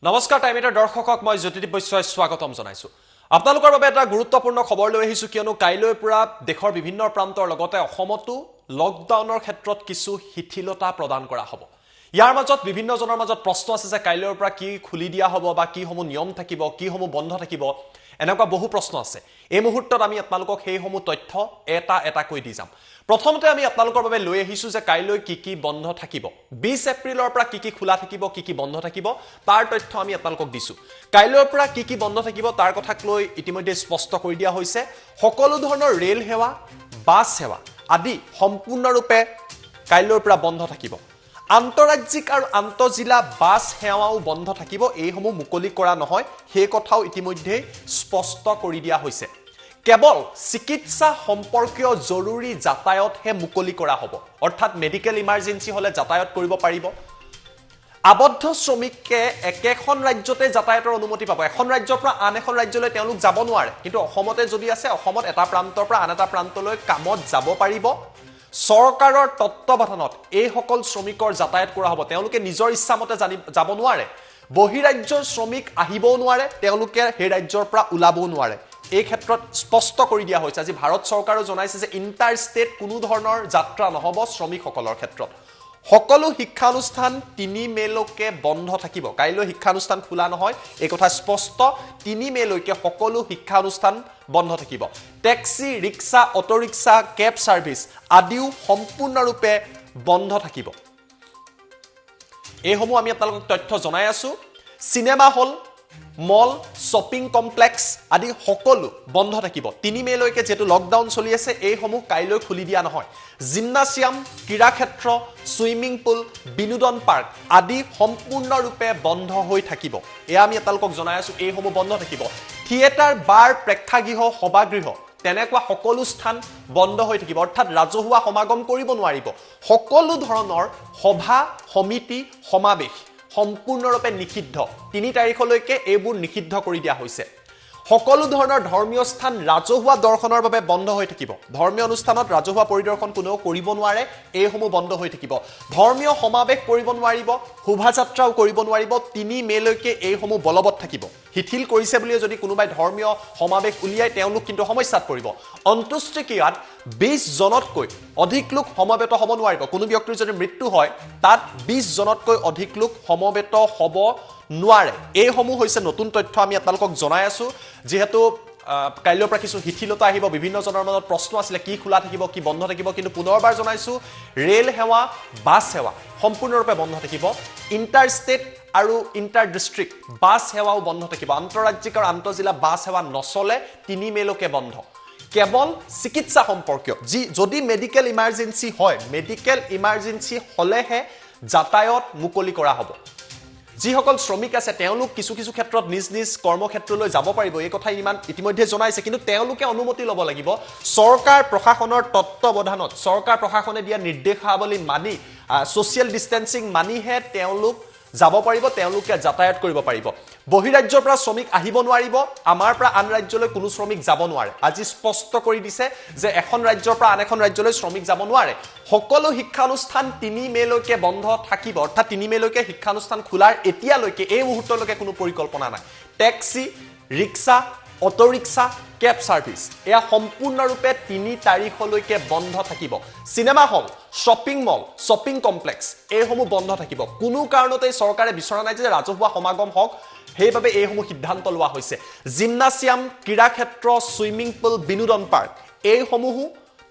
নমস্কাৰ টাইমেটাৰ দৰ্শকক মই জ্যোতিদীপ বৈশ্যই স্বাগতম জনাইছো আপোনালোকৰ বাবে এটা গুৰুত্বপূৰ্ণ খবৰ লৈ আহিছো কিয়নো কাইলৈ পৰা দেশৰ বিভিন্ন প্ৰান্তৰ লগতে অসমতো লকডাউনৰ ক্ষেত্ৰত কিছু শিথিলতা প্ৰদান কৰা হ'ব ইয়াৰ মাজত বিভিন্ন জনৰ মাজত প্ৰশ্ন আছে যে কাইলৈৰ পৰা কি খুলি দিয়া হ'ব বা কি সমূহ নিয়ম থাকিব কি সমূহ বন্ধ থাকিব এনেকুৱা বহু প্ৰশ্ন আছে এই মুহূৰ্তত আমি আপোনালোকক সেই সমূহ তথ্য এটা কৈ দি যাম প্ৰথমতে আমি আপোনালোকৰ বাবে লৈ আহিছো যে কাইলৈ কি বন্ধ থাকিব 20 এপ্ৰিলৰ পৰা কি খোলা থাকিব কি বন্ধ থাকিব তাৰ তথ্য আমি আপোনালোকক দিছো কাইলৈৰ পৰা কি বন্ধ থাকিব তাৰ কথাক লৈ ইতিমধ্যে স্পষ্ট কৰি দিয়া হৈছে সকলো ধৰণৰ ৰেল সেৱা বাছ সেৱা আদি সম্পূৰ্ণৰূপে কাইলৈৰ পৰা বন্ধ থাকিব আন্তঃৰাজ্যিক আৰু আন্তঃজিলা বাছ সেৱাও বন্ধ থাকিব এইসমূহ মুকলি কৰা নহয় সেই কথাও ইতিমধ্যে স্পষ্ট কৰি দিয়া হৈছে কেৱল চিকিৎসা সম্পৰ্কীয় জৰুৰী যাতায়াতহে মুকলি কৰা হ'ব অৰ্থাৎ মেডিকেল ইমাৰ্জেন্সি হলে যাতায়াত কৰিব পাৰিব আবদ্ধ শ্ৰমিকে একেখন ৰাজ্যতে যাতায়াতৰ অনুমতি পাব এখন ৰাজ্যৰ পৰা আন এখন ৰাজ্যলৈ তেওঁলোক যাব নোৱাৰে কিন্তু অসমতে যদি আছে অসমত এটা প্ৰান্তৰ পৰা আন এটা প্ৰান্তলৈ কামত যাব পাৰিব চৰকাৰৰ তত্ত্বাৱধানত এই সকল শ্ৰমিকৰ যাতায়াত কৰা হ'ব তেওঁলোকে নিজৰ ইচ্ছামতে যাব নোৱাৰে বহিৰাজ্যৰ শ্ৰমিক আহিবও নোৱাৰে তেওঁলোকে সেই ৰাজ্যৰ পৰা ওলাবও নোৱাৰে এই ক্ষেত্ৰত স্পষ্ট কৰি দিয়া হৈছে আজি ভাৰত চৰকাৰে জনাইছে যে ইন্টাৰ ষ্টেট কোনো ধৰণৰ যাত্ৰা নহব শ্ৰমিকসকলৰ ক্ষেত্ৰত সকলো শিক্ষানুষ্ঠান 3 মেলৈকে বন্ধ থাকিব কাইলৈ শিক্ষানুষ্ঠান খোলা নহয় এই কথা স্পষ্ট 3 মেলৈকে সকলো শিক্ষানুষ্ঠান বন্ধ থাকিব taxi rickshaw auto rickshaw cab service আদিও সম্পূৰ্ণৰূপে বন্ধ থাকিব এইসমূহ আমি আপোনালোকক তথ্য জনাই আছো cinema hall mall shopping complex আদি সকলো বন্ধ থাকিব 3 মেলৈকে যেটো লকডাউন চলি আছে এইসমূহ কাইলৈ খুলি দিয়া নহয় জিমনাসিয়াম ক্ৰীড়া ক্ষেত্ৰ সুইমিং পুল বিনোদন পাৰ্ক আদি সম্পূৰ্ণৰূপে বন্ধ হৈ থাকিব এয়া আমি আপোনালোকক জনাই আছো এইসমূহ বন্ধ থাকিব থিয়েটাৰ বাৰ প্ৰেক্ষাগৃহ সভাগৃহ তেনেকুৱা সকলো স্থান বন্ধ হৈ থাকিব অৰ্থাৎ ৰাজহুৱা সমাগম কৰিব নোৱাৰিব সকলো ধৰণৰ সভা সমিতি সমাবেশ সম্পূৰ্ণৰূপে নিষিদ্ধ 3 তাৰিখলৈকে এইবোৰ নিষিদ্ধ কৰি দিয়া হৈছে সকলো ধৰণৰ ধৰ্মীয় স্থান ৰাজহুৱা দৰ্শনৰ বাবে বন্ধ হৈ থাকিব ধৰ্মীয় অনুষ্ঠানত ৰাজহুৱা পৰিদৰ্শন কোনেও কৰিব নোৱাৰে এইসমূহ বন্ধ হৈ থাকিব ধৰ্মীয় সমাবেশ কৰিব নোৱাৰিব শোভাযাত্ৰাও কৰিব নোৱাৰিব 3 মেলৈকে এইসমূহ বলবৎ থাকিব শিথিল কৰিছে বুলি যদি কোনোবাই ধৰ্মীয় সমাবেশ উলিয়াই তেওঁলোক কিন্তু সমস্যাত পৰিব অন্ত্যেষ্টিক্ৰিয়াত 20 জনতকৈ অধিক লোক সমবেত হ'ব নোৱাৰিব কোনো ব্যক্তিৰ যদি মৃত্যু হয় তাত 20 জনতকৈ অধিক লোক সমবেত হ'ব নোৱাৰে এইসমূহ হৈছে নতুন তথ্য আমি আপোনালোকক জনাই আছো যেহেতু কাইলৈৰ পৰা কিছু শিথিলতা আহিব বিভিন্ন জনৰ মাজত প্ৰশ্ন আছিল কি খোলা থাকিব কি বন্ধ থাকিব কিন্তু পুনৰবাৰ জনাইছো ৰেল সেৱা বাছ সেৱা সম্পূৰ্ণৰূপে বন্ধ থাকিব ইন্টাৰ ষ্টেট আৰু ইন্টাৰ ডিস্ট্ৰিক্ট বাছ সেৱাও বন্ধ থাকিব আন্তঃৰাজ্যিক আৰু আন্তঃজিলা বাছ সেৱা নচলে 3 মেলৈকে বন্ধ কেৱল চিকিৎসা সম্পৰ্কীয় যদি মেডিকেল ইমাৰ্জেন্সি হয় মেডিকেল ইমাৰ্জেন্সি হলেহে যাতায়াত মুকলি কৰা হ'ব যিসকল শ্ৰমিক আছে তেওঁলোক কিছু ক্ষেত্ৰত নিজ কৰ্মক্ষেত্ৰলৈ যাব পাৰিব এই কথা ইতিমধ্যে জনাইছে কিন্তু তেওঁলোকে অনুমতি ল'ব লাগিব চৰকাৰ প্ৰশাসনৰ তত্ত্বাৱধানত চৰকাৰ প্ৰশাসনে দিয়া নিৰ্দেশাৱলী মানি সোশ্যাল ডিস্টেন্সিং মানিহে তেওঁলোক যাব পাৰিব তেওঁলোকে যাতায়াত কৰিব পাৰিব বহিৰাজ্যৰ পৰা শ্ৰমিক আহিব নোৱাৰিব আমাৰ পৰা আন ৰাজ্যলৈ কোনো শ্ৰমিক যাব নোৱাৰে আজি স্পষ্ট কৰি দিছে যে এখন ৰাজ্যৰ পৰা আন এখন ৰাজ্যলৈ শ্ৰমিক যাব নোৱাৰে সকলো শিক্ষানুষ্ঠান 3 মেলৈকে বন্ধ থাকিব অৰ্থাৎ 3 মেলৈকে শিক্ষানুষ্ঠান খোলাৰ এতিয়ালৈকে এই মুহূৰ্তলৈকে কোনো পৰিকল্পনা নাই taxi rickshaw auto rickshaw cab service এয়া সম্পূৰ্ণৰূপে 3 তাৰিখলৈকে বন্ধ থাকিব cinema hall shopping mall shopping complex এইসমূহ বন্ধ থাকিব কোনো কাৰণতে চৰকাৰে বিচৰা নাই যে ৰাজহুৱা সমাগম হওক সেইবাবে এইসমূহ সিদ্ধান্ত লোৱা হৈছে জিমনাসিয়াম ক্ৰীড়া ক্ষেত্ৰ সুইমিং পুল বিনোদন পাৰ্ক এইসমূহ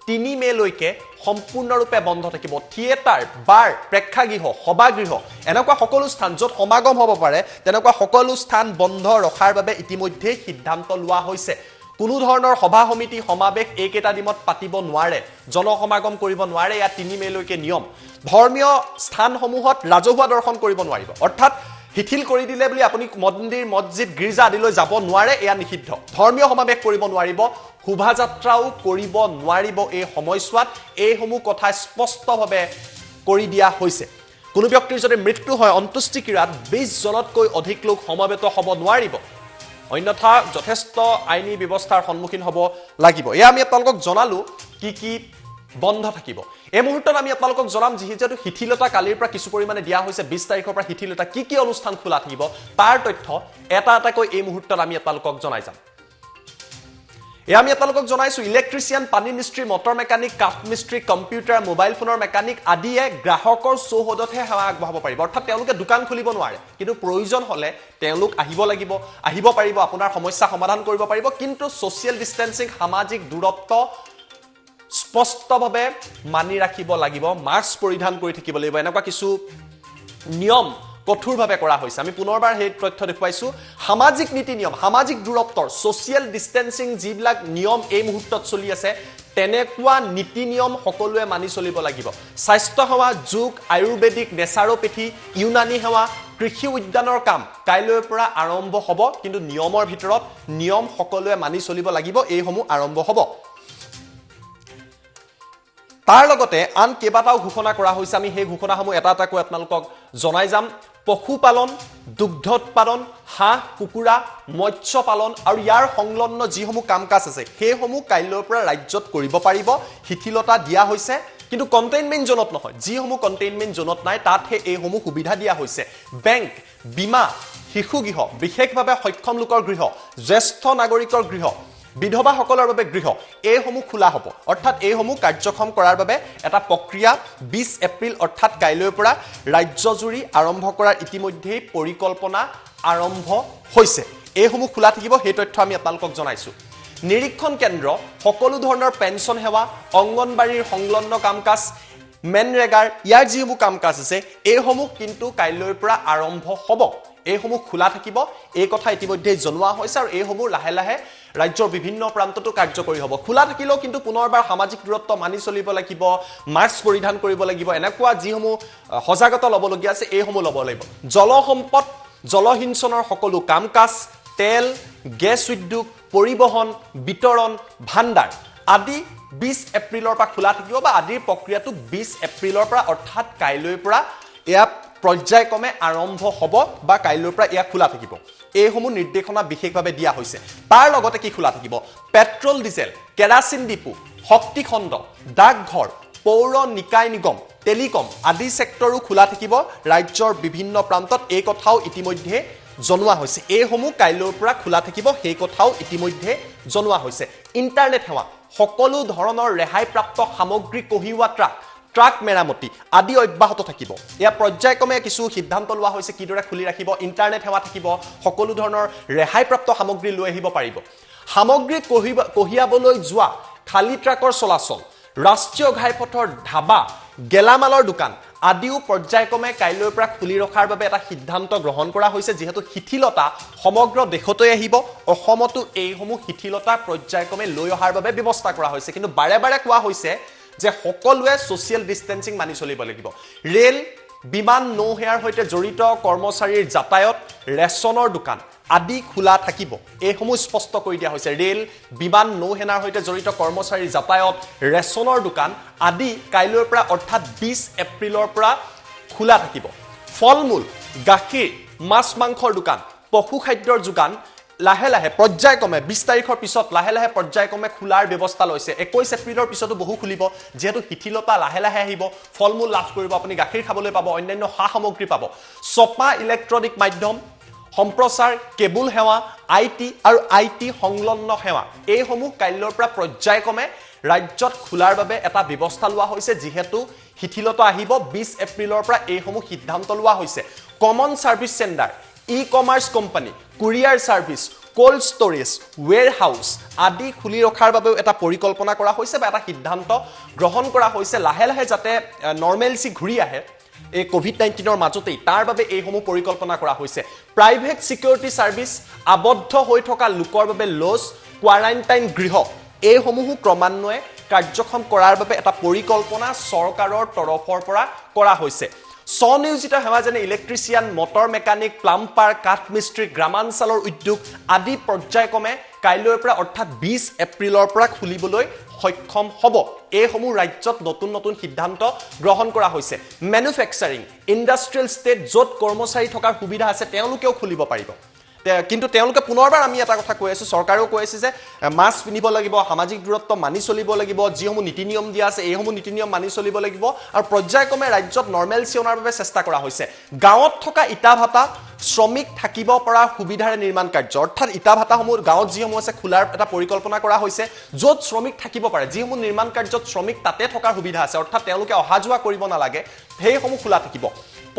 3 মেলৈকে সম্পূৰ্ণৰূপে বন্ধ থাকিব থিয়েটাৰ বাৰ প্ৰেক্ষাগৃহ সভাগৃহ এনেকুৱা সকলো স্থান য'ত সমাগম হ'ব পাৰে তেনেকুৱা সকলো স্থান বন্ধ ৰখাৰ বাবে ইতিমধ্যে সিদ্ধান্ত লোৱা হৈছে কোনো ধৰণৰ সভা সমিতি সমাবেশ এইকেইটা দিনত পাতিব নোৱাৰে জনসমাগম কৰিব নোৱাৰে ইয়া 3 মেলৈকে নিয়ম ধৰ্মীয় স্থানসমূহত ৰাজহুৱা দৰ্শন কৰিব নোৱাৰিব অৰ্থাৎ শিথিল কৰি দিলে বুলি আপুনি মন্দিৰ মছজিদ গীৰ্জা আদিলৈ যাব নোৱাৰে এয়া নিষিদ্ধ ধৰ্মীয় সমাবেশ কৰিব নোৱাৰিব শোভাযাত্ৰাও কৰিব নোৱাৰিব এই সময়ছোৱাত এইসমূহ কথা স্পষ্টভাৱে কৰি দিয়া হৈছে কোনো ব্যক্তিৰ যদি মৃত্যু হয় অন্ত্যেষ্টিক্ৰিয়াত 20 জনতকৈ অধিক লোক সমবেত হ'ব নোৱাৰিব অন্যথা যথেষ্ট আইনী ব্যৱস্থাৰ সন্মুখীন হ'ব লাগিব এয়া আমি আপোনালোকক জনালো কি বন্ধ থাকিব এই মুহূৰ্তত আমি আপোনালোকক জনাম যিহেতু শিথিলতা কালিৰ পৰা কিছু পৰিমাণে দিয়া হৈছে 20 তাৰিখৰ পৰা শিথিলতা কি অনুষ্ঠান খোলা থাকিব তাৰ তথ্য এটা এটাকৈ এই মুহূৰ্তত আমি আপোনালোকক জনাই যাম আমি আপোনালোকক জনাইছো ইলেক্ট্ৰিচিয়ান পানী মিস্ত্ৰী মটৰ মেকানিক কাঠ মিস্ত্ৰী কম্পিউটাৰ মোবাইল ফোনৰ মেকানিক আদিয়ে গ্ৰাহকৰ চৌহদতহে সেৱা আগবঢ়াব পাৰিব অৰ্থাৎ তেওঁলোকে দোকান খুলিব নোৱাৰে কিন্তু প্ৰয়োজন হলে তেওঁলোক আহিব পাৰিব আপোনাৰ সমস্যা সমাধান কৰিব পাৰিব কিন্তু সোশ্যাল ডিস্টেন্সিং সামাজিক দূৰত্ব স্পষ্টভাৱে মানি ৰাখিব লাগিব মাস্ক পৰিধান কৰি থাকিব লাগিব এনেকুৱা কিছু নিয়ম কঠোৰভাৱে কৰা হৈছে আমি পুনৰবাৰ সেই তথ্য দেখুৱাইছো সামাজিক নীতি নিয়ম সামাজিক দূৰত্বৰ সোশ্যাল ডিস্টেন্সিং যিবিলাক নিয়ম এই মুহূৰ্তত চলি আছে তেনেকুৱা নীতি নিয়ম সকলোৱে মানি চলিব লাগিব স্বাস্থ্য সেৱা যোগ আয়ুৰ্বেদিক নেচাৰোপেথি ইউনানী সেৱা কৃষি উদ্যানৰ কাম কাইলৈৰ পৰা আৰম্ভ হ'ব কিন্তু নিয়মৰ ভিতৰত নিয়ম সকলোৱে মানি চলিব লাগিব এইসমূহ আৰম্ভ হ'ব তাৰ লগতে আন কেইবাটাও ঘোষণা কৰা হৈছে আমি সেই ঘোষণাসমূহ এটা এটাকৈ আপোনালোকক জনাই যাম পশুপালন দুগ্ধ উৎপাদন হাঁহ কুকুৰা মৎস্য পালন আৰু ইয়াৰ সংলগ্ন যিসমূহ কাম-কাজ আছে সেইসমূহ কাইলৈৰ পৰা ৰাজ্যত কৰিব পাৰিব শিথিলতা দিয়া হৈছে কিন্তু কন্টেইনমেন্ট জোনত নহয় যিসমূহ কন্টেইনমেন্ট জোনত নাই তাতহে এইসমূহ সুবিধা দিয়া হৈছে বেংক বীমা শিশু গৃহ বিশেষভাৱে সক্ষম লোকৰ গৃহ জ্যেষ্ঠ নাগৰিকৰ গৃহ বিধবা সকলৰ বাবে গৃহ এইসমূহ খোলা হ'ব অৰ্থাৎ এইসমূহ কাৰ্যক্ষম কৰাৰ বাবে এটা প্ৰক্ৰিয়া 20 এপ্ৰিল অৰ্থাৎ কাইলৈৰ পৰা ৰাজ্যজুৰি আৰম্ভ কৰাৰ ইতিমধ্যে পৰিকল্পনা আৰম্ভ হৈছে এইসমূহ খোলা থাকিব সেই তথ্য আমি আপোনালোকক জনাইছো নিৰীক্ষণ কেন্দ্ৰ সকলো ধৰণৰ পেনশন সেৱা অংগনবাড়ীৰ সংলগ্ন কাম-কাজ মেনৰেগাৰ ইয়াৰ যিসমূহ কাম-কাজ আছে এইসমূহ কিন্তু কাইলৈৰ পৰা আৰম্ভ হ'ব এইসমূহ খোলা থাকিব এই কথা ইতিমধ্যে জনোৱা হৈছে আৰু এইসমূহ লাহে লাহে ৰাজ্যৰ বিভিন্ন প্ৰান্ততো কাৰ্যকৰী হ'ব খোলা থাকিলেও কিন্তু পুনৰবাৰ সামাজিক দূৰত্ব মানি চলিব লাগিব মাস্ক পৰিধান কৰিব লাগিব এনেকুৱা যিসমূহ সজাগতা ল'বলগীয়া আছে এইসমূহ ল'ব লাগিব জলসম্পদ জলসিঞ্চনৰ সকলো কাম-কাজ তেল গেছ উদ্যোগ পৰিবহন বিতৰণ ভাণ্ডাৰ আদি 20 এপ্ৰিলৰ পৰা খোলা থাকিব বা আদিৰ প্ৰক্ৰিয়াটো 20 এপ্ৰিলৰ পৰা অৰ্থাৎ কাইলৈৰ পৰা এয়া পৰ্যায়ক্ৰমে আৰম্ভ হ'ব বা কাইলৈৰ পৰা এয়া খোলা থাকিব এইসমূহ নিৰ্দেশনা বিশেষভাৱে দিয়া হৈছে তাৰ লগতে কি খোলা থাকিব পেট্ৰল ডিজেল কেৰাচিন ডিপু শক্তি খণ্ড ডাকঘৰ পৌৰ নিকায় নিগম টেলিকম আদি সেক্টৰো খোলা থাকিব ৰাজ্যৰ বিভিন্ন প্ৰান্তত এই কথাও ইতিমধ্যে জনোৱা হৈছে এইসমূহ কাইলৈৰ পৰা খোলা থাকিব সেই কথাও ইতিমধ্যে জনোৱা হৈছে ইন্টাৰনেট সেৱা সকলো ধৰণৰ ৰেহাইপ্ৰাপ্ত সামগ্ৰী কঢ়িওৱা ট্ৰাক মেৰামতি আদি অব্যাহত থাকিব এয়া পৰ্যায়ক্ৰমে কিছু সিদ্ধান্ত লোৱা হৈছে কিদৰে খুলি ৰাখিব ইন্টাৰনেট সেৱা থাকিব সকলো ধৰণৰ ৰেহাইপ্ৰাপ্ত সামগ্ৰী লৈ আহিব পাৰিব সামগ্ৰী কঢ়িয়াবলৈ যোৱা খালী ট্ৰাকৰ চলাচল ৰাষ্ট্ৰীয় ঘাইপথৰ ধাবা গেলামালৰ দোকান আদিও পৰ্যায়ক্ৰমে কাইলৈৰ পৰা খুলি ৰখাৰ বাবে এটা সিদ্ধান্ত গ্ৰহণ কৰা হৈছে যেহেতু শিথিলতা সমগ্ৰ দেশতে আহিব অসমতো এইসমূহ শিথিলতা পৰ্যায়ক্ৰমে লৈ অহাৰ বাবে ব্যৱস্থা কৰা হৈছে কিন্তু বাৰে বাৰে কোৱা হৈছে যে সকলোৱে সোশ্যাল ডিস্টেন্সিং মানি চলিব লাগিব ৰেল বিমান নৌসেৱাৰ সৈতে জড়িত কৰ্মচাৰীৰ যাতায়ত ৰেচনৰ দোকান আদি খোলা থাকিব এইসমূহ স্পষ্ট কৰি দিয়া হৈছে ৰেল বিমান নৌসেনাৰ সৈতে জড়িত কৰ্মচাৰীৰ যাতায়ত ৰেচনৰ দোকান আদি কাইলৈৰ পৰা অৰ্থাৎ 20 এপ্ৰিলৰ পৰা খোলা থাকিব ফলমূল গাখীৰ মাছ মাংসৰ দোকান পশু খাদ্যৰ যোগান লাহে লাহে পৰ্যায়ক্ৰমে 20 তাৰিখৰ পিছত লাহে লাহে পৰ্যায়ক্ৰমে খোলাৰ ব্যৱস্থা লৈছে 21 এপ্ৰিলৰ পিছতো বহু খুলিব যেহেতু শিথিলতা লাহে লাহে আহিব ফলমূল লাভ কৰিব আপুনি গাখীৰ খাবলৈ পাব অন্যান্য সা সামগ্ৰী পাব ছপা ইলেক্ট্ৰনিক মাধ্যম সম্প্ৰচাৰ কেবুল সেৱা আইটি আৰু আইটি সংলগ্ন সেৱা এইসমূহ কাইলৈৰ পৰা পৰ্যায়ক্ৰমে ৰাজ্যত খোলাৰ বাবে এটা ব্যৱস্থা লোৱা হৈছে যেহেতু শিথিলতা আহিব 20 এপ্ৰিলৰ পৰা এইসমূহ সিদ্ধান্ত লোৱা হৈছে common service centre ecommerce company courier service cold storage warehouse আদি খুলি ৰখাৰ বাবে এটা পৰিকল্পনা কৰা হৈছে বা এটা সিদ্ধান্ত গ্ৰহণ কৰা হৈছে লাহে লাহে যাতে নৰমেলসি ঘূৰি আহে এই কোভিড-19 মাজতেই তাৰ বাবে এইসমূহ পৰিকল্পনা কৰা হৈছে প্ৰাইভেট সিকিউৰিটি সাৰ্ভিস আবদ্ধ হৈ থকা লোকৰ বাবে লজ কোৱাৰাণ্টাইন গৃহ এইসমূহ ক্ৰমান্বয়ে কাৰ্যক্ষম কৰাৰ বাবে এটা পৰিকল্পনা চৰকাৰৰ তৰফৰ পৰা কৰা হৈছে স্বনিয়োজিত সেৱা যেনে ইলেক্ট্ৰিচিয়ান মটৰ মেকানিক প্লাম্পাৰ কাঠ মিস্ত্ৰী গ্ৰামাঞ্চলৰ উদ্যোগ আদি পৰ্যায়ক্ৰমে কাইলৈৰ পৰা অৰ্থাৎ 20 এপ্ৰিলৰ পৰা খুলিবলৈ সক্ষম হ'ব এইসমূহ ৰাজ্যত নতুন নতুন সিদ্ধান্ত গ্ৰহণ কৰা হৈছে মেনুফেকচাৰিং ইণ্ডাষ্ট্ৰিয়েল ষ্টেট য'ত কৰ্মচাৰী থকাৰ সুবিধা আছে তেওঁলোকেও খুলিব পাৰিব কিন্তু তেওঁলোকে পুনৰবাৰ আমি এটা কথা কৈ আছো, চৰকাৰেও কৈ আছে যে মাস্ক পিন্ধিব লাগিব, সামাজিক দূৰত্ব মানি চলিব লাগিব, যিসমূহ নীতি নিয়ম দিয়া আছে এইসমূহ নীতি নিয়ম মানি চলিব লাগিব, আৰু পৰ্যায়ক্ৰমে ৰাজ্যত নৰ্মেলচি অনাৰ বাবে চেষ্টা কৰা হৈছে। গাঁৱত থকা ইটা ভাটা শ্ৰমিক থাকিব পৰা সুবিধাৰে নিৰ্মাণ কাৰ্য, অৰ্থাৎ ইটা ভাটাসমূহ গাঁৱত যিসমূহ আছে খোলাৰ এটা পৰিকল্পনা কৰা হৈছে, য'ত শ্ৰমিক থাকিব পাৰে, যিসমূহ নিৰ্মাণ কাৰ্যত শ্ৰমিক তাতে থকাৰ সুবিধা আছে, অৰ্থাৎ তেওঁলোকে অহা যোৱা কৰিব নালাগে, সেইসমূহ খোলা থাকিব।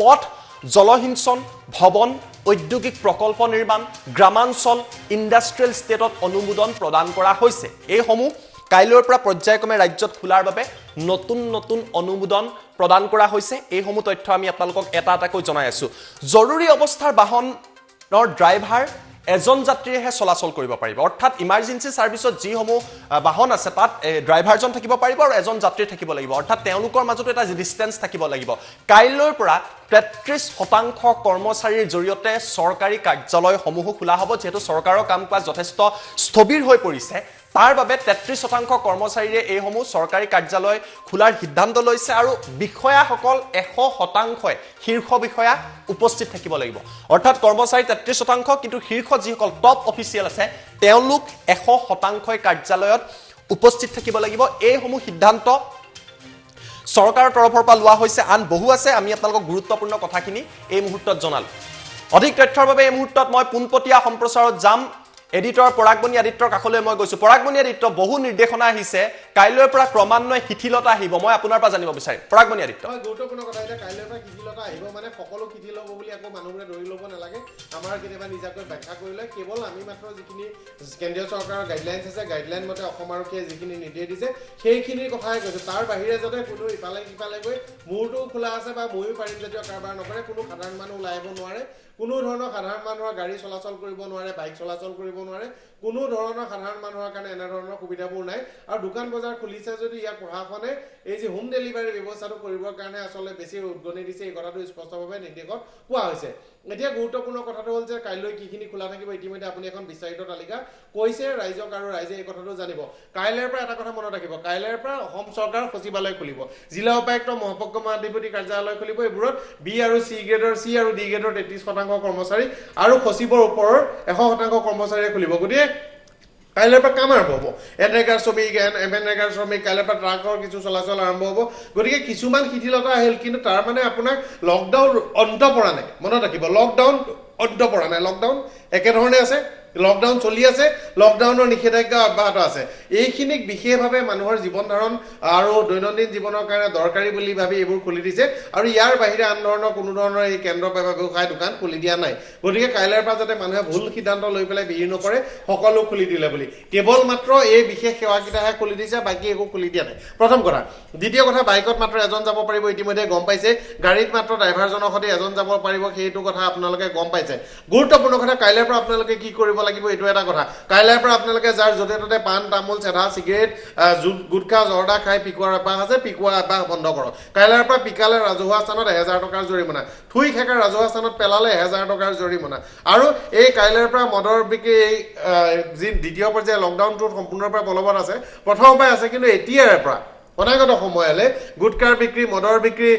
পথ, জলসিঞ্চন, ভৱন, ঔদ্যোগিক প্ৰকল্প নিৰ্মাণ, গ্ৰামাঞ্চল, ইণ্ডাষ্ট্ৰিয়েল ষ্টেটত অনুমোদন প্ৰদান কৰা হৈছে। এইসমূহ কাইলৈৰ পৰা পৰ্যায়ক্ৰমে ৰাজ্যত খোলাৰ বাবে নতুন নতুন অনুমোদন প্ৰদান কৰা হৈছে। এইসমূহ তথ্য আমি আপোনালোকক এটা এটাকৈ জনাই আছো। জৰুৰী অৱস্থাৰ বাহনৰ ড্ৰাইভাৰ এজন যাত্ৰীৰেহে চলাচল কৰিব পাৰিব, অৰ্থাৎ ইমাৰ্জেঞ্চি ছাৰ্ভিচত যিসমূহ বাহন আছে তাত ড্ৰাইভাৰজন থাকিব পাৰিব আৰু এজন যাত্ৰী থাকিব লাগিব, অৰ্থাৎ তেওঁলোকৰ মাজতো এটা ডিষ্টেঞ্চ থাকিব লাগিব। কাইলৈৰ পৰা 33% কৰ্মচাৰীৰ জৰিয়তে চৰকাৰী কাৰ্যালয়সমূহো খোলা হ'ব, যিহেতু চৰকাৰৰ কাম কাজ যথেষ্ট স্থবিৰ হৈ পৰিছে। তাৰ বাবে 33% কৰ্মচাৰীৰে এইসমূহ চৰকাৰী কাৰ্যালয় খোলাৰ সিদ্ধান্ত লৈছে, আৰু বিষয়াসকল 100% শীৰ্ষ বিষয়া উপস্থিত থাকিব লাগিব। অৰ্থাৎ কৰ্মচাৰী 33%, কিন্তু শীৰ্ষ যিসকল টপ অফিচিয়েল আছে তেওঁলোক 100% কাৰ্যালয়ত উপস্থিত থাকিব লাগিব। এইসমূহ সিদ্ধান্ত চৰকাৰৰ তৰফৰ পৰা লোৱা হৈছে, আন বহু আছে। আমি আপোনালোকক গুৰুত্বপূৰ্ণ কথাখিনি এই মুহূৰ্তত জনালো। অধিক তথ্যৰ বাবে এই মুহূৰ্তত মই পোনপটীয়া সম্প্ৰচাৰত যাম। এডিটৰ পৰাগমণি আদিত্যৰ কাষলৈ মই গৈছো। পৰাগমণি আদিত্য, বহু নিৰ্দেশনা আহিছে, কাইলৈৰ পৰা ক্ৰমান্বয়ে শিথিলতা আহিব, মই আপোনাৰ পৰা জানিব বিচাৰিম। পৰাগমণি আদিত্য, গুৰুত্বপূৰ্ণ কথা, এতিয়া কাইলৈৰ পৰা শিথিলতা আহিব, মানে সকলো শিথিল হ'ব বুলি আকৌ মানুহবোৰে ধৰি ল'ব নালাগে। আমাৰ কেতিয়াবা নিজাকৈ ব্যাখ্যা কৰিলে কেৱল আমি মাত্ৰ যিখিনি কেন্দ্ৰীয় চৰকাৰৰ গাইডলাইনছ আছে, গাইডলাইন মতে অসম আৰক্ষীয়ে যিখিনি নিৰ্দেশ দিছে সেইখিনিৰ কথাই কৈছো। তাৰ বাহিৰে যাতে কোনো ইফালে সিফালে গৈ মূৰটো খোলা আছে বা ময়ো পাৰিম জাতীয় কাৰবাৰ নকৰে, কোনো সাধাৰণ মানুহ ওলাই আহিব নোৱাৰে, কোনো ধৰণৰ সাধাৰণ মানুহৰ গাড়ী চলাচল কৰিব নোৱাৰে, বাইক চলাচল কৰিব নোৱাৰে, কোনো ধৰণৰ সাধাৰণ মানুহৰ কাৰণে এনেধৰণৰ সুবিধাবোৰ নাই। আৰু দোকান বজাৰ খুলিছে যদি ইয়াক প্ৰশাসনে এই যে হোম ডেলিভাৰী ব্যৱস্থাটো কৰিবৰ কাৰণে আচলতে বেছি উদ্গনি দিছে, এই কথাটো স্পষ্টভাৱে নিৰ্দেশত পোৱা হৈছে। এতিয়া গুৰুত্বপূৰ্ণ কথাটো হ'ল যে কাইলৈ কিখিনি খোলা থাকিব, ইতিমধ্যে আপুনি এখন বিস্তাৰিত তালিকা কৈছে ৰাইজক, আৰু ৰাইজে এই কথাটো জানিব। কাইলৈৰ পৰা এটা কথা মনত ৰাখিব, কাইলৈৰ পৰা অসম চৰকাৰ সচিবালয় খুলিব, জিলা উপায়ুক্ত মহাপক্ষ মহাধিপতি কাৰ্যালয় খুলিব। এইবোৰত বি আৰু চি গ্ৰেডৰ, চি আৰু ডি গ্ৰেডৰ 33% কৰ্মচাৰী আৰু সচিবৰ ওপৰৰ 100% কৰ্মচাৰীয়ে খুলিব। গতিকে কাইলৈৰ পৰা কাম আৰম্ভ হ'ব। এনৰেগাৰ শ্ৰমিক, এমএনৰেগাৰ শ্ৰমিক, কাইলৈৰ পৰা ট্ৰাকৰ কিছু চলাচল আৰম্ভ হ'ব। গতিকে কিছুমান শিথিলতা আহিল, কিন্তু তাৰ মানে আপোনাৰ লকডাউন অন্ত পৰা নাই। মনত ৰাখিব, লকডাউন অন্ত পৰা নাই, লকডাউন একেধৰণে আছে, লকডাউন চলি আছে, লকডাউনৰ নিষেধাজ্ঞা অব্যাহত আছে। এইখিনিক বিশেষভাৱে মানুহৰ জীৱন ধাৰণ আৰু দৈনন্দিন জীৱনৰ কাৰণে দৰকাৰী বুলি ভাবি এইবোৰ খুলি দিছে, আৰু ইয়াৰ বাহিৰে আন ধৰণৰ কোনো ধৰণৰ এই কেন্দ্ৰ বা ব্যৱসায় দোকান খুলি দিয়া নাই। গতিকে কাইলৈৰ পৰা যাতে মানুহে ভুল সিদ্ধান্ত লৈ পেলাই ভিৰ নকৰে, সকলো খুলি দিলে বুলি, কেৱল মাত্ৰ এই বিশেষ সেৱাকেইটাহে খুলি দিছে, বাকী একো খুলি দিয়া নাই। প্ৰথম কথা। দ্বিতীয় কথা, বাইকত মাত্ৰ এজন যাব পাৰিব, ইতিমধ্যে গম পাইছে। গাড়ীত মাত্ৰ ড্ৰাইভাৰজনৰ সৈতে এজন যাব পাৰিব, সেইটো কথা আপোনালোকে গম পাইছে। গুৰুত্বপূৰ্ণ কথা, কাইলৈৰ পৰা আপোনালোকে কি কৰিব লাগিব এইটো এটা কথা। কাইলৈৰ পৰা আপোনালোকে যাৰ য'তে ত'তে পাণ তামোল চেধা চিগাৰেট গুটখা জৰ্দা খাই পিকোৱাৰ অভ্যাস আছে, পিকোৱা অভ্যাস বন্ধ কৰক। কাইলৈৰ পৰা পিকালে ৰাজহুৱা স্থানত 1000 টকাৰ জৰিমনা, থুই খেকাৰ ৰাজহুৱা স্থানত পেলালে 1000 টকাৰ জৰিমনা। আৰু এই কাইলৈৰ পৰা মদৰ বিক্ৰী, এই যি দ্বিতীয় পৰ্যায়ে লকডাউনটো সম্পূৰ্ণৰূপে বলবৎ আছে, প্ৰথমৰ পৰাই আছে, কিন্তু এতিয়াৰে পৰা অনাগত সময়লৈ গুটকাৰ বিক্ৰী, মদৰ বিক্ৰী,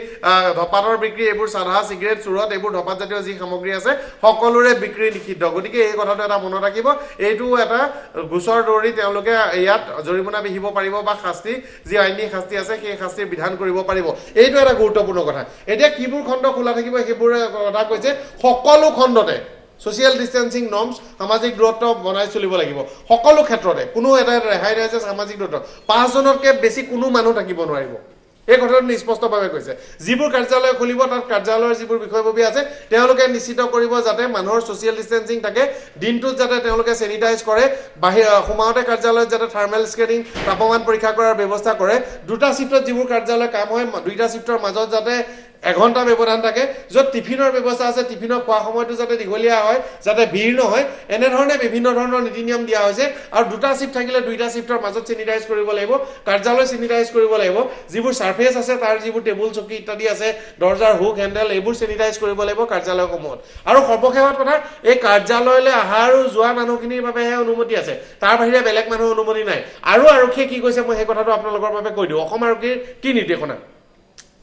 ধপাতৰ বিক্ৰী, এইবোৰ চাধা চিগাৰেট চুৰত, এইবোৰ ধপাত জাতীয় যি সামগ্ৰী আছে সকলোৰে বিক্ৰী নিষিদ্ধ। গতিকে এই কথাটো এটা মনত ৰাখিব, এইটো এটা গোচৰ দৌৰি তেওঁলোকে ইয়াত জৰিমনা বিহিব পাৰিব, বা শাস্তি যি আইনী শাস্তি আছে সেই শাস্তিৰ বিধান কৰিব পাৰিব। এইটো এটা গুৰুত্বপূৰ্ণ কথা। এতিয়া কিবোৰ খণ্ড খোলা থাকিব সেইবোৰ কথা কৈছে, সকলো খণ্ডতে ছ'চিয়েল ডিষ্টেঞ্চিং নৰ্মছ, সামাজিক দূৰত্ব বনাই চলিব লাগিব সকলো ক্ষেত্ৰতে, কোনো এটা ৰেহাই নাই যে সামাজিক দূৰত্ব 5 জনতকৈ বেছি কোনো মানুহ থাকিব নোৱাৰিব। এই কথাটো স্পষ্টভাৱে কৈছে। যিবোৰ কাৰ্যালয় খুলিব তাত কাৰ্যালয়ৰ যিবোৰ বিষয়ববী আছে তেওঁলোকে নিশ্চিত কৰিব যাতে মানুহৰ ছ'চিয়েল ডিষ্টেঞ্চিং থাকে, দিনটোত যাতে তেওঁলোকে চেনিটাইজ কৰে, সোমাওঁতে কাৰ্যালয়ত যাতে থাৰ্মেল স্কেনিং, তাপমান পৰীক্ষা কৰাৰ ব্যৱস্থা কৰে। 2টা শিফ্টত যিবোৰ কাৰ্যালয় কাম হয়, 2টা শিফ্টৰ মাজত যাতে 1 ঘণ্টা ব্যৱধান থাকে, য'ত টিফিনৰ ব্যৱস্থা আছে টিফিনৰ খোৱা সময়টো যাতে দীঘলীয়া হয়, যাতে ভিৰ নহয়, এনেধৰণে বিভিন্ন ধৰণৰ নীতি নিয়ম দিয়া হৈছে। আৰু 2টা শিফ্ট থাকিলে 2টা শিফ্টৰ মাজত চেনিটাইজ কৰিব লাগিব, কাৰ্যালয় চেনিটাইজ কৰিব লাগিব, যিবোৰ চাৰ্ফেচ আছে তাৰ যিবোৰ টেবুল চকী ইত্যাদি আছে, দৰ্জাৰ হুক হেণ্ডেল, এইবোৰ চেনিটাইজ কৰিব লাগিব কাৰ্যালয়সমূহত। আৰু সৰ্বশেষত কথা, এই কাৰ্যালয়লৈ অহা আৰু যোৱা মানুহখিনিৰ বাবেহে অনুমতি আছে, তাৰ বাহিৰে বেলেগ মানুহৰ অনুমতি নাই। আৰু আৰক্ষীয়ে কি কৈছে মই সেই কথাটো আপোনালোকৰ বাবে কৈ দিওঁ। অসম আৰক্ষীৰ কি নিৰ্দেশনা,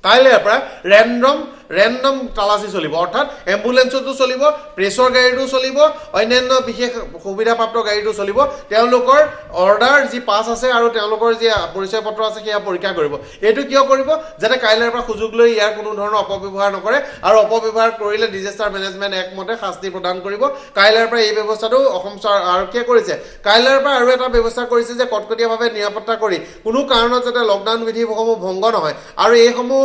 কাইলৈৰ পৰা ৰেণ্ডম ৰেণ্ডম তালাচী চলিব অৰ্থাৎ এম্বুলেন্সতো চলিব প্ৰেছৰ গাড়ীটো চলিব অন্যান্য বিশেষ সুবিধাপ্ৰাপ্ত গাড়ীটো চলিব তেওঁলোকৰ অৰ্ডাৰ যি পাছ আছে আৰু তেওঁলোকৰ যি পৰিচয় পত্ৰ আছে সেয়া পৰীক্ষা কৰিব এইটো কিয় কৰিব যাতে কাইলৈৰ পৰা সুযোগ লৈ ইয়াৰ কোনো ধৰণৰ অপব্যৱহাৰ নকৰে আৰু অপব্যৱহাৰ কৰিলে ডিজাস্টাৰ মেনেজমেণ্ট একমতে শাস্তি প্ৰদান কৰিব কাইলৈৰ পৰা এই ব্যৱস্থাটো অসম আৰক্ষীয়ে কৰিছে কাইলৈৰ পৰা আৰু এটা ব্যৱস্থা কৰিছে যে কটকটীয়াভাৱে নিৰাপত্তা কৰি কোনো কাৰণত যাতে লকডাউন বিধিসমূহ ভংগ নহয় আৰু এইসমূহ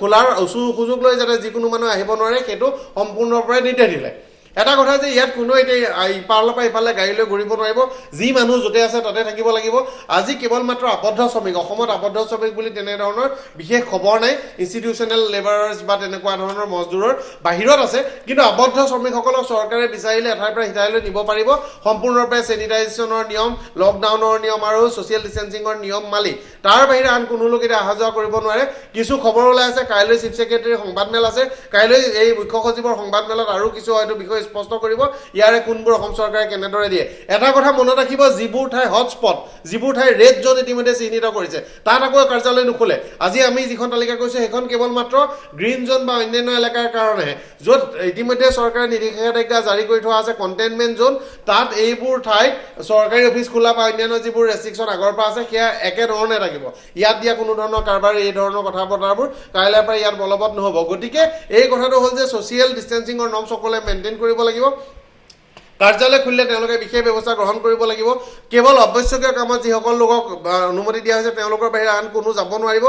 খোলাৰ সুযোগ লৈ যাতে যিকোনো মানুহ আহিব নোৱাৰে সেইটো সম্পূৰ্ণৰূপে নিৰ্দেশ দিলে এটা কথা যে ইয়াত কোনো এতিয়া ইপাৰৰ পৰা ইফালে গাড়ী লৈ ঘূৰিব নোৱাৰিব যি মানুহ য'তে আছে তাতে থাকিব লাগিব আজি কেৱল মাত্ৰ আবদ্ধ শ্ৰমিক অসমত আবদ্ধ শ্ৰমিক বুলি তেনেধৰণৰ বিশেষ খবৰ নাই ইনষ্টিটিউচনেল লেবাৰাৰ্ছ বা তেনেকুৱা ধৰণৰ মজদুৰৰ বাহিৰত আছে কিন্তু আবদ্ধ শ্ৰমিকসকলক চৰকাৰে বিচাৰিলে এঠাইৰ পৰা সিঠাইলৈ নিব পাৰিব সম্পূৰ্ণৰূপে চেনিটাইজেশ্যনৰ নিয়ম লকডাউনৰ নিয়ম আৰু ছ'চিয়েল ডিষ্টেঞ্চিঙৰ নিয়ম মালি তাৰ বাহিৰে আন কোনো লোক এতিয়া অহা যোৱা কৰিব নোৱাৰে কিছু খবৰ ওলাই আছে কাইলৈ চিফ ছেক্ৰেটাৰীৰ সংবাদমেল আছে কাইলৈ এই মুখ্য সচিবৰ সংবাদমেলত আৰু কিছু হয়তো বিষয় স্পষ্ট কৰিব ইয়াৰে কোনবোৰ অসম চৰকাৰে কেনেদৰে দিয়ে এটা কথা মনত ৰাখিব যিবোৰ ঠাই হটস্পট যিবোৰ ঠাই ৰেড জোন ইতিমধ্যে চিহ্নিত কৰিছে তাত আকৌ কাৰ্যালয় নুখোলে আজি আমি যিখন তালিকা কৈছো সেইখন কেৱল মাত্ৰ গ্ৰীণ জোন বা অন্যান্য এলেকাৰ কাৰণেহে য'ত ইতিমধ্যে চৰকাৰে নিষেধাজ্ঞা জাৰি কৰি থোৱা আছে কণ্টেইনমেণ্ট জোন তাত এইবোৰ ঠাইত চৰকাৰী অফিচ খোলা বা অন্যান্য যিবোৰ ৰেষ্ট্ৰিকশ্যন আগৰ পৰা আছে সেয়া একেধৰণে থাকিব ইয়াত দিয়া কোনো ধৰণৰ কাৰবাৰ এই ধৰণৰ কথা বতৰাবোৰ কাইলৈৰ পৰা ইয়াত বলবৎ নহ'ব গতিকে এই কথাটো হ'ল যে ছ'চিয়েল ডিষ্টেঞ্চিঙৰ নৰ্ম সকলে মেইনটেইন কৰিব লাগিব কাৰ্যালয় খুলিলে তেওঁলোকে বিশেষ ব্যৱস্থা গ্ৰহণ কৰিব লাগিব কেৱল অৱশ্যকীয় কামত যিসকল লোকক অনুমতি দিয়া হৈছে তেওঁলোকৰ বাহিৰে আন কোনো যাব নোৱাৰিব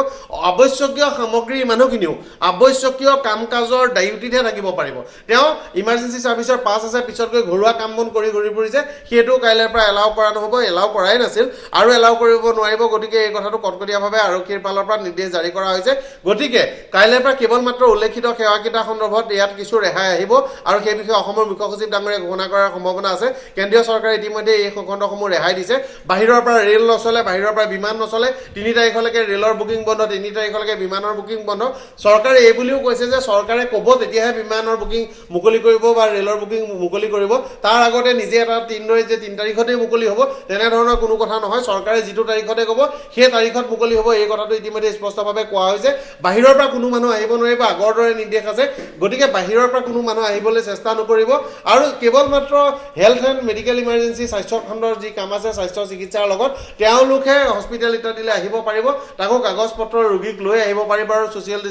অৱশ্যকীয় সামগ্ৰীৰ মানুহখিনিও অৱশ্যকীয় কাম কাজৰ ডাইউটিতহে থাকিব পাৰিব তেওঁ ইমাৰ্জেঞ্চি ছাৰ্ভিচৰ পাছ আছে পিছত গৈ ঘৰুৱা কাম বন কৰি ঘূৰি ফুৰিছে সেইটো কাইলৈৰ পৰা এলাউ কৰা নহ'ব এলাউ কৰাই নাছিল আৰু এলাউ কৰিব নোৱাৰিব গতিকে এই কথাটো কটকটীয়াভাৱে আৰক্ষীৰ ফালৰ পৰা নিৰ্দেশ জাৰি কৰা হৈছে গতিকে কাইলৈৰ পৰা কেৱল মাত্ৰ উল্লেখিত সেৱাকেইটা সন্দৰ্ভত ইয়াত কিছু ৰেহাই আহিব আৰু সেই বিষয়ে অসমৰ মুখ্য সচিব ডাঙৰীয়াই ঘোষণা কৰাৰ সম্ভাৱনা আছে কেন্দ্ৰীয় চৰকাৰে ইতিমধ্যে এই খণ্ডসমূহ ৰেহাই দিছে বাহিৰৰ পৰা ৰেল নচলে বাহিৰৰ পৰা বিমান নচলে 3 তাৰিখলৈকে ৰেলৰ বুকিং বন্ধ 3 তাৰিখলৈকে বিমানৰ বুকিং বন্ধ চৰকাৰে এই বুলিও কৈছে যে চৰকাৰে ক'ব তেতিয়াহে বিমানৰ বুকিং মুকলি কৰিব বা ৰেলৰ বুকিং মুকলি কৰিব তাৰ আগতে নিজে এটা 3 তাৰিখতে মুকলি হ'ব তেনেধৰণৰ কোনো কথা নহয় চৰকাৰে যিটো তাৰিখতে ক'ব সেই তাৰিখত মুকলি হ'ব এই কথাটো ইতিমধ্যে স্পষ্টভাৱে কোৱা হৈছে বাহিৰৰ পৰা কোনো মানুহ আহিব নোৱাৰিব আগৰ দৰে নিৰ্দেশ আছে গতিকে বাহিৰৰ পৰা কোনো মানুহ আহিবলৈ চেষ্টা নকৰিব আৰু কেৱল মাত্ৰ হেল্থ এণ্ড মেডিকেল ইমাৰ্জেঞ্চি স্বাস্থ্য খণ্ডৰ যি কাম আছে স্বাস্থ্য চিকিৎসাৰ লগত তেওঁলোকে হস্পিটেল দিলে আহিব পাৰিব তাকো কাগজ পত্ৰ ৰোগীক লৈ আহিব পাৰিব আৰু ছ'চিয়েল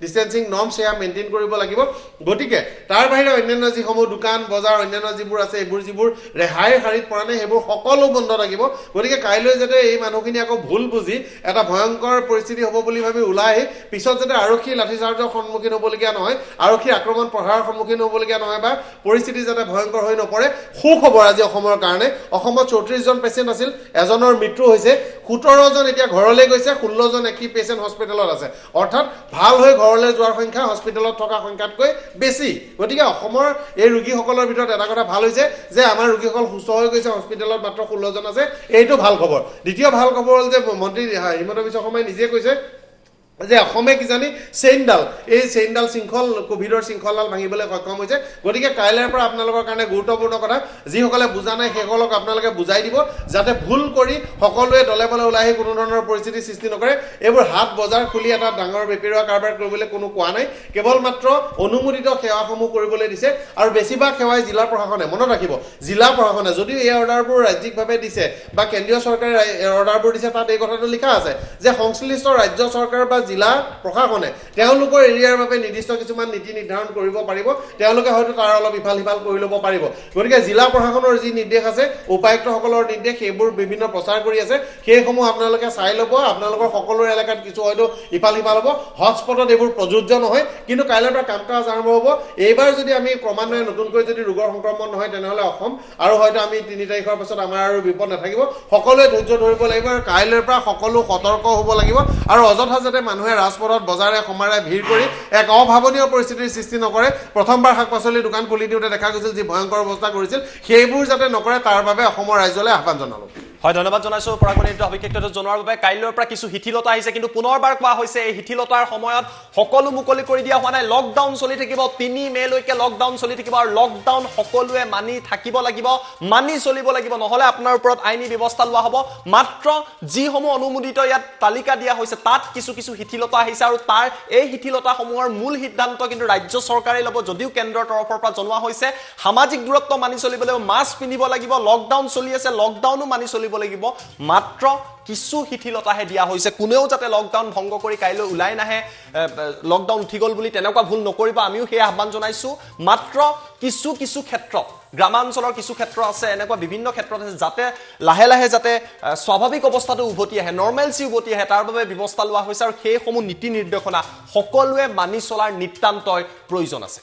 ডিষ্টেঞ্চিং নৰ্ম সেয়া মেইনটেইন কৰিব লাগিব গতিকে তাৰ বাহিৰে অন্যান্য যিসমূহ দোকান বজাৰ অন্যান্য যিবোৰ আছে এইবোৰ যিবোৰ ৰেহাইৰ শাৰীত পৰা নাই সেইবোৰ সকলো বন্ধ থাকিব গতিকে কাইলৈ যাতে এই মানুহখিনি আকৌ ভুল বুজি এটা ভয়ংকৰ পৰিস্থিতি হ'ব বুলি ভাবি ওলাই আহি পিছত যাতে আৰক্ষী লাঠিচাৰ্জৰ সন্মুখীন হ'বলগীয়া নহয় আৰক্ষী আক্ৰমণ প্ৰহাৰৰ সন্মুখীন হ'বলগীয়া নহয় বা পৰিস্থিতি যাতে ভয়ংকৰ হৈ নপৰে সুখবৰ আজি অসমৰ কাৰণে অসমত 34 জন পেচেণ্ট আছিল এজনৰ মৃত্যু হৈছে 17 জন এতিয়া ঘৰলৈ গৈছে 16 জন একি পেচেণ্ট হস্পিটেলত আছে অৰ্থাৎ ভাল হৈ ঘৰলৈ যোৱাৰ সংখ্যা হস্পিটেলত থকা সংখ্যাতকৈ বেছি গতিকে অসমৰ এই ৰোগীসকলৰ ভিতৰত এটা কথা ভাল হৈছে যে আমাৰ ৰোগীসকল সুস্থ হৈ গৈছে হস্পিটেলত মাত্ৰ 16 জন আছে এইটো ভাল খবৰ দ্বিতীয় ভাল খবৰ হ'ল যে মন্ত্ৰী হিমন্ত বিশ্ব শৰ্মাই নিজে কৈছে যে অসমে কিজানি চেইনডাল শৃংখল কোভিডৰ শৃংখলডাল ভাঙিবলৈ সক্ষম হৈছে গতিকে কাইলৈৰ পৰা আপোনালোকৰ কাৰণে গুৰুত্বপূৰ্ণ কথা যিসকলে বুজা নাই সেইসকলক আপোনালোকে বুজাই দিব যাতে ভুল কৰি সকলোৱে দলে বলে ওলাই আহি কোনো ধৰণৰ পৰিস্থিতি সৃষ্টি নকৰে এইবোৰ হাত বজাৰ খুলি এটা ডাঙৰ বেপেৰুৱা কাৰবাৰ কৰিবলৈ কোনো কোৱা নাই কেৱল মাত্ৰ অনুমোদিত সেৱাসমূহ কৰিবলৈ দিছে আৰু বেছিভাগ সেৱাই জিলা প্ৰশাসনে মনত ৰাখিব জিলা প্ৰশাসনে যদিও এই অৰ্ডাৰবোৰ ৰাজ্যিকভাৱে দিছে বা কেন্দ্ৰীয় চৰকাৰে অৰ্ডাৰবোৰ দিছে তাত এই কথাটো লিখা আছে যে সংশ্লিষ্ট ৰাজ্য চৰকাৰ বা জিলা প্ৰশাসনে তেওঁলোকৰ এৰিয়াৰ বাবে নিৰ্দিষ্ট কিছুমান নীতি নিৰ্ধাৰণ কৰিব পাৰিব তেওঁলোকে হয়তো তাৰ অলপ ইফাল সিফাল কৰি ল'ব পাৰিব গতিকে জিলা প্ৰশাসনৰ যি নিৰ্দেশ আছে উপায়ুক্তসকলৰ নিৰ্দেশ সেইবোৰ বিভিন্ন প্ৰচাৰ কৰি আছে সেইসমূহ আপোনালোকে চাই ল'ব আপোনালোকৰ সকলো এলেকাত কিছু হয়তো ইফাল সিফাল হ'ব হটস্পটত এইবোৰ প্ৰযোজ্য নহয় কিন্তু কাইলৈৰ পৰা কাম কাজ আৰম্ভ হ'ব এইবাৰ যদি আমি ক্ৰমান্বয়ে নতুনকৈ যদি ৰোগৰ সংক্ৰমণ নহয় তেনেহ'লে অসম আৰু হয়তো আমি 3 তাৰিখৰ পাছত আমাৰ আৰু বিপদ নাথাকিব সকলোৱে ধৈৰ্য ধৰিব লাগিব আৰু কাইলৈৰ পৰা সকলো সতৰ্ক হ'ব লাগিব আৰু অযথা যাতে মানুহে ৰাজপথত বজাৰে সমাৰে ভিৰ কৰি এক অভাৱনীয় পৰিস্থিতিৰ সৃষ্টি নকৰে প্ৰথমবাৰ শাক পাচলিৰ দোকান খুলি দিওঁতে দেখা গৈছিল যি ভয়ংকৰ অৱস্থা কৰিছিল সেইবোৰ যাতে নকৰে তাৰ বাবে অসমৰ ৰাইজলৈ আহ্বান জনালোঁ হয় ধন্যবাদ জনাইছো পৰাগণিত অভিজ্ঞতাটো জনোৱাৰ বাবে কাইলৈৰ পৰা কিছু শিথিলতা আহিছে কিন্তু পুনৰবাৰ কোৱা হৈছে এই শিথিলতাৰ সময়ত সকলো মুকলি কৰি দিয়া হোৱা নাই লকডাউন চলি থাকিব 3 মে লৈকে লকডাউন চলি থাকিব আৰু লকডাউন সকলোৱে মানি থাকিব লাগিব মানি চলিব লাগিব নহলে আপোনাৰ ওপৰত আইনী ব্যৱস্থা লোৱা হ'ব মাত্ৰ যিসমূহ অনুমোদিত ইয়াত তালিকা দিয়া হৈছে তাত কিছু কিছু শিথিলতা আহিছে আৰু তাৰ এই শিথিলতাসমূহৰ মূল সিদ্ধান্ত কিন্তু ৰাজ্য চৰকাৰে ল'ব যদিও কেন্দ্ৰৰ তৰফৰ পৰা জনোৱা হৈছে সামাজিক দূৰত্ব মানি চলিবলৈ মাস্ক পিন্ধিব লাগিব লকডাউন চলি আছে লকডাউনো মানি চলিব লাগিব মাত্ৰ কিছু শিথিলতাহে দিয়া হৈছে কোনেও যাতে লকডাউন ভংগ কৰি কাইলৈ ওলাই নাহে লকডাউন উঠি গল বুলি তেনেকুৱা ভুল নকৰিবা আমিও সেই আহ্বান জনাইছো মাত্ৰ কিছু কিছু ক্ষেত্ৰত গ্ৰামাঞ্চলৰ কিছু ক্ষেত্ৰ আছে এনেকুৱা বিভিন্ন ক্ষেত্ৰত আছে যাতে লাহে লাহে যাতে স্বাভাৱিক অৱস্থাটো উভতি আহে নৰ্মেলচি উভতি আহে তাৰ বাবে ব্যৱস্থা লোৱা হৈছে আৰু সেই সমূহ নীতি নিৰ্দেশনা সকলোৱে মানি চলাৰ নিতান্তই প্ৰয়োজন আছে